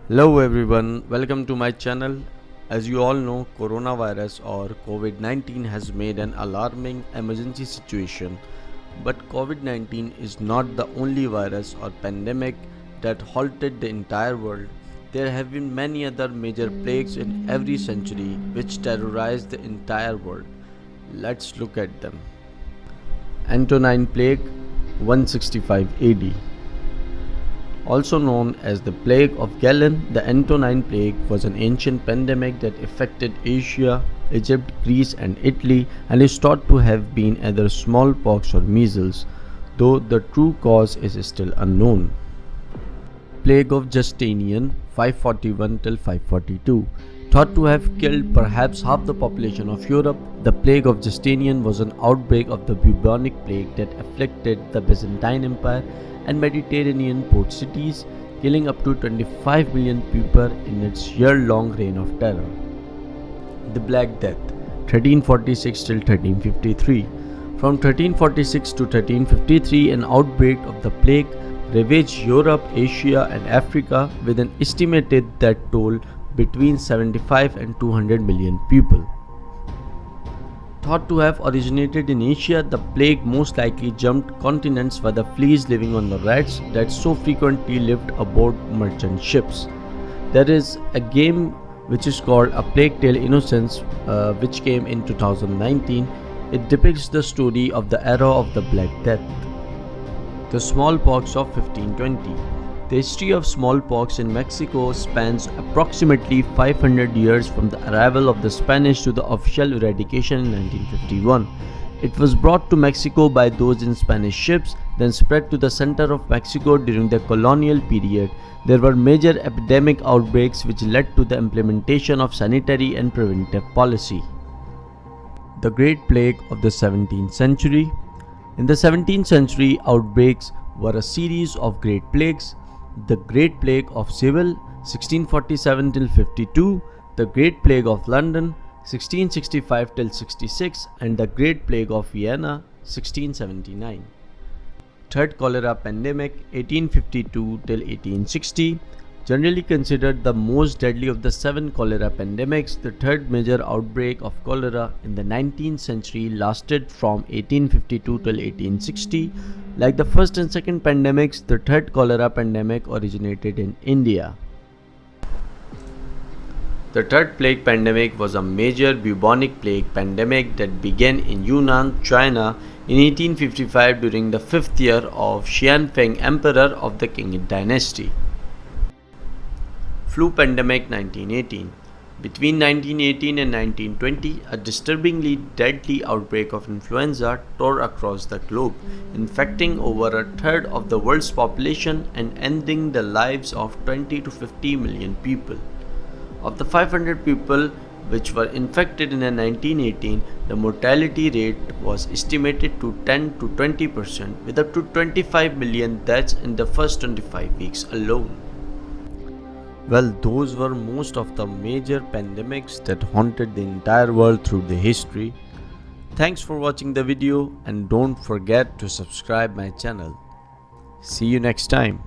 Hello everyone, welcome to my channel. As you all know, coronavirus or COVID-19 has made an alarming emergency situation. But COVID-19 is not the only virus or pandemic that halted the entire world. There have been many other major plagues in every century which terrorized the entire world. Let's look at them. Antonine Plague 165 AD. Also known as the Plague of Galen, the Antonine Plague was an ancient pandemic that affected Asia, Egypt, Greece and Italy and is thought to have been either smallpox or measles, though the true cause is still unknown. Plague of Justinian 541 till 542. Thought to have killed perhaps half the population of Europe, the Plague of Justinian was an outbreak of the bubonic plague that afflicted the Byzantine Empire and Mediterranean port cities, killing up to 25 million people in its year-long reign of terror. The Black Death 1346 till 1353. From 1346 to 1353, an outbreak of the plague ravaged Europe, Asia and Africa with an estimated death toll between 75 and 200 million people. Thought to have originated in Asia, the plague most likely jumped continents by the fleas living on the rats that so frequently lived aboard merchant ships. There is a game which is called A Plague Tale Innocence which came in 2019. It depicts the story of the era of the Black Death. The smallpox of 1520. The history of smallpox in Mexico spans approximately 500 years from the arrival of the Spanish to the official eradication in 1951. It was brought to Mexico by those in Spanish ships, then spread to the center of Mexico during the colonial period. There were major epidemic outbreaks which led to the implementation of sanitary and preventive policy. The Great Plague of the 17th century. In the 17th century, outbreaks were a series of Great Plagues. The Great Plague of Seville 1647 till 52, the Great Plague of London 1665 till 66 and the Great Plague of Vienna 1679. Third Cholera Pandemic 1852 till 1860. Generally considered the most deadly of the 7 cholera pandemics, the third major outbreak of cholera in the 19th century lasted from 1852 till 1860. Like the first and second pandemics, the third cholera pandemic originated in India. The third plague pandemic was a major bubonic plague pandemic that began in Yunnan, China in 1855 during the 5th year of Xianfeng Emperor of the Qing dynasty. Flu Pandemic 1918. Between 1918 and 1920, a disturbingly deadly outbreak of influenza tore across the globe, infecting over a third of the world's population and ending the lives of 20 to 50 million people. Of the 500 people which were infected in 1918, the mortality rate was estimated to 10 to 20%, with up to 25 million deaths in the first 25 weeks alone. Well, those were most of the major pandemics that haunted the entire world through the history. Thanks for watching the video and don't forget to subscribe my channel. See you next time.